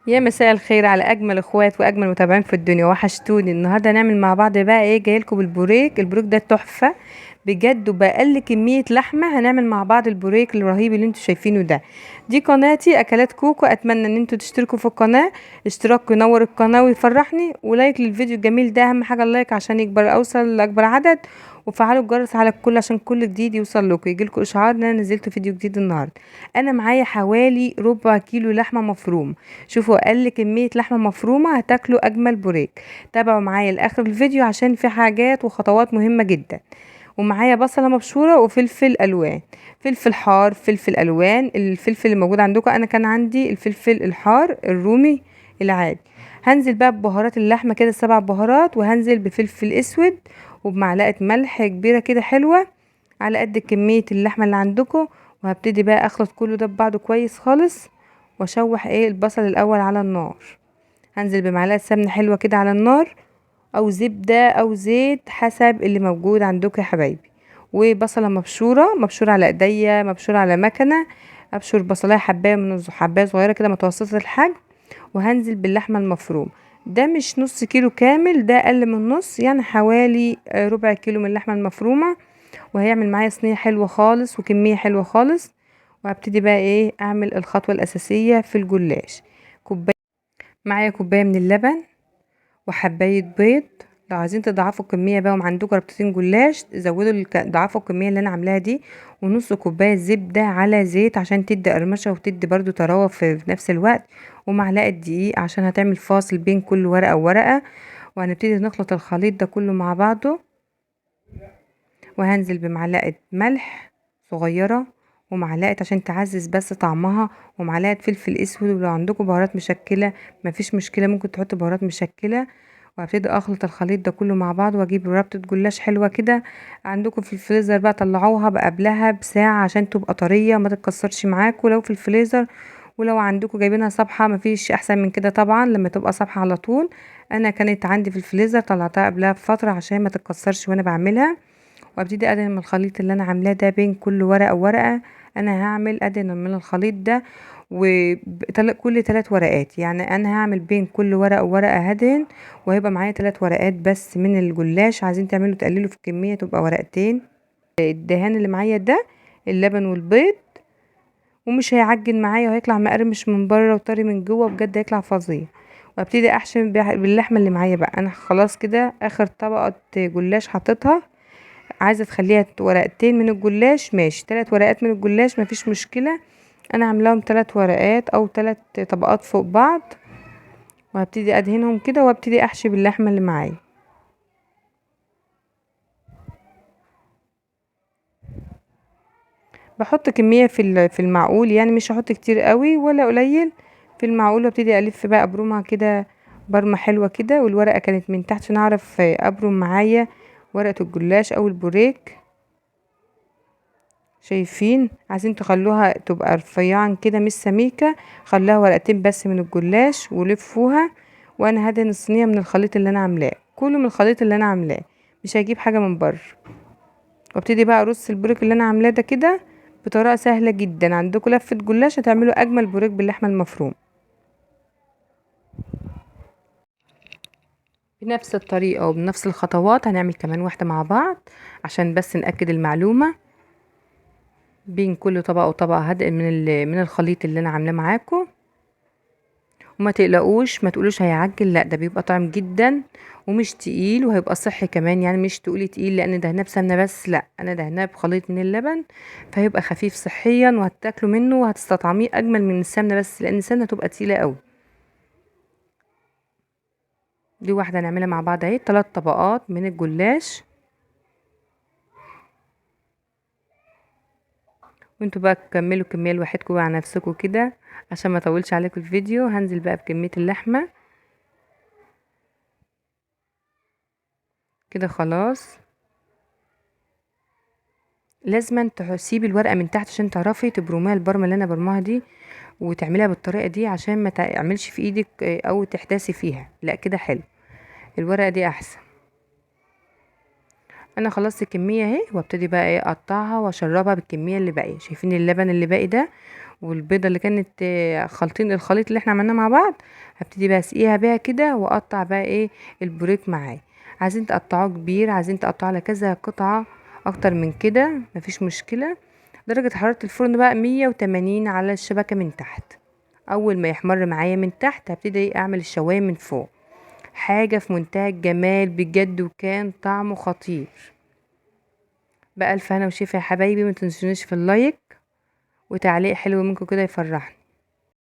يا مساء الخير على اجمل اخوات واجمل متابعين في الدنيا، وحشتوني. النهارده هنعمل مع بعض بقى ايه، جايلكم بالبوريك. البوريك ده تحفه بجد، وباقل كميه لحمه هنعمل مع بعض البوريك الرهيب اللي انتوا شايفينه ده. دي قناتي اكلات كوكو، اتمنى ان انتوا تشتركوا في القناه. اشتراك ينور القناه ويفرحني، ولايك للفيديو الجميل ده، اهم حاجه اللايك عشان يكبر اوصل لاكبر عدد. وفعلوا الجرس على الكل عشان كل جديد يوصل لكم، يجيلكوا اشعار ان انا نزلت فيديو جديد النهارده. انا معايا حوالي ربع كيلو لحمه مفرومه. شوفوا اقل كمية لحمة مفرومة هتاكلوا اجمل بوريك. تابعوا معايا لاخر الفيديو عشان في حاجات وخطوات مهمة جدا. ومعايا بصلة مبشورة وفلفل الوان، فلفل حار، فلفل الوان. الفلفل اللي موجود عندكم، انا كان عندي الفلفل الحار الرومي العادي. هنزل بقى ببهارات اللحمة كده 7 بهارات، وهنزل بفلفل اسود، وبمعلقة ملح كبيرة كده حلوة على قد كمية اللحمة اللي عندكم. وهبتدي بقى اخلط كله ده ببعضه كويس خالص، واشوح البصل الاول على النار. هنزل بمعلقه سمنه حلوه كده على النار، او زبده او زيت حسب اللي موجود عندكم يا حبايبي. وبصله مبشوره على ايديا، مبشوره على مكنه. ابشر بصلايه حبايه من حبايه صغيره كده متوسطه الحجم. وهنزل باللحمه المفروم. ده مش نص كيلو كامل، ده اقل من نص، يعني حوالي ربع كيلو من اللحمه المفرومه. وهيعمل معايا صينيه حلوه خالص وكميه حلوه خالص. وهبتدي بقى ايه اعمل الخطوه الاساسيه في الجلاش. معايا كوباية من اللبن، وحباية بيض. لو عايزين تضعفوا الكمية بقى وعندكم ربطتين جلاش، زودوا ضعفوا الكمية اللي انا عاملاها دي. ونص كوباية زبدة على زيت عشان تدي قرمشة وتدي برضو طراوة في نفس الوقت. ومعلقة دقيق عشان هتعمل فاصل بين كل ورقة وورقة. وهنبتدي نخلط الخليط ده كله مع بعضه. وهنزل بمعلقة ملح صغيرة، ومعلقة عشان تعزز بس طعمها، ومعلقة فلفل اسود. ولو عندكم بهارات مشكلة مفيش مشكلة، ممكن تحطوا بهارات مشكلة. وهبتدي اخلط الخليط ده كله مع بعض، واجيب ربطة جلاش حلوة كده. عندكم في الفريزر بقى طلعوها بقى قبلها بساعة عشان تبقى طرية ما تتكسرش معاكم لو في الفريزر. ولو عندكم جايبينها صبحة مفيش احسن من كده طبعا لما تبقى صبحة على طول. انا كانت عندي في الفريزر، طلعتها قبلها بفترة عشان ما تتكسرش وانا بعملها. وابتدي ادهن من الخليط اللي انا عاملاه ده بين كل ورقه وورقه. انا هعمل ادهن من الخليط ده وكل 3 ورقات، يعني انا هعمل بين كل ورقه وورقه هدهن. وهيبقى معايا 3 ورقات بس من الجلاش. عايزين تعملوا تقللوا في الكميه تبقى ورقتين. الدهان اللي معايا ده اللبن والبيض، ومش هيعجن معايا وهيطلع مقرمش من بره وطري من جوه، بجد هيطلع فظيع. وابتدي احشي باللحمه اللي معايا بقى. انا خلاص كده اخر طبقه جلاش حطيتها. عايزه تخليها ورقتين من الجلاش ماشي، 3 ورقات من الجلاش مفيش مشكله. انا عاملاهم 3 ورقات او 3 طبقات فوق بعض. وهبتدي ادهنهم كده، وابتدي احشي باللحمه اللي معايا. بحط كميه في المعقول، يعني مش هحط كتير قوي ولا قليل. في المعقول. وابتدي الف بقى ابرمها كده برمه حلوه كده. والورقه كانت من تحت عشان اعرف ابرم معايا ورقه الجلاش او البوريك. شايفين؟ عايزين تخلوها تبقى رفيعا كده مش سميكة، خلوها ورقتين بس من الجلاش ولفوها. وانا هدهن الصينية من الخليط اللي انا عاملاه، كله من الخليط اللي انا عاملاه، مش هجيب حاجة من بره. وابتدي بقى ارص البوريك اللي انا عاملاه ده كده بطريقة سهلة جدا. عندكم لفة جلاش هتعملوا اجمل بوريك باللحمة المفرومة. بنفس الطريقة وبنفس الخطوات هنعمل كمان واحدة مع بعض عشان بس نأكد المعلومة. بين كل طبقة وطبقة هدق من الخليط اللي انا عاملاه معاكم. وما تقلقوش، ما تقولوش هيعجن، لا ده بيبقى طعم جدا ومش تقيل، وهيبقى صحي كمان. يعني مش تقولي تقيل لان دهناه بسمنه بس، لا انا دهناه بخليط من اللبن. فهيبقى خفيف صحيا وهتاكلوا منه وهتستطعميه اجمل من السمنه، بس لان السمنه تبقى تقيله قوي. دي واحده هنعملها مع بعض اهي، 3 طبقات من الجلاش. وانتوا بقى كملوا كميه لوحدكم على نفسكم كده عشان ما اطولش عليكم الفيديو. هنزل بقى بكميه اللحمه كده خلاص. لازما تسيبي الورقه من تحت عشان تعرفي تبرميها البرمه اللي انا برماها دي، وتعمليها بالطريقه دي عشان ما تعملش في ايدك او تحدثي فيها، لا كده حلو. الورقه دي احسن. انا خلصت الكميه اهي، وابتدي بقى ايه اقطعها واشربها بالكميه اللي باقيه. شايفين اللبن اللي باقي ده؟ والبيضه اللي كانت الخليط اللي احنا عملناه مع بعض. هبتدي بقى اسقيها بيها كده واقطع بقى ايه البوريك معاه. عايزين تقطعوه كبير، عايزين تقطعوه على كذا قطعه اكتر من كده مفيش مشكله. درجه حراره الفرن بقى 180 على الشبكه من تحت. اول ما يحمر معايا من تحت هبتدي اعمل الشوايه من فوق. حاجه في منتهى الجمال بجد، وكان طعمه خطير. بألف هنا وشفا يا حبايبي، ما تنسونيش في اللايك وتعليق حلو منكم كده يفرحني.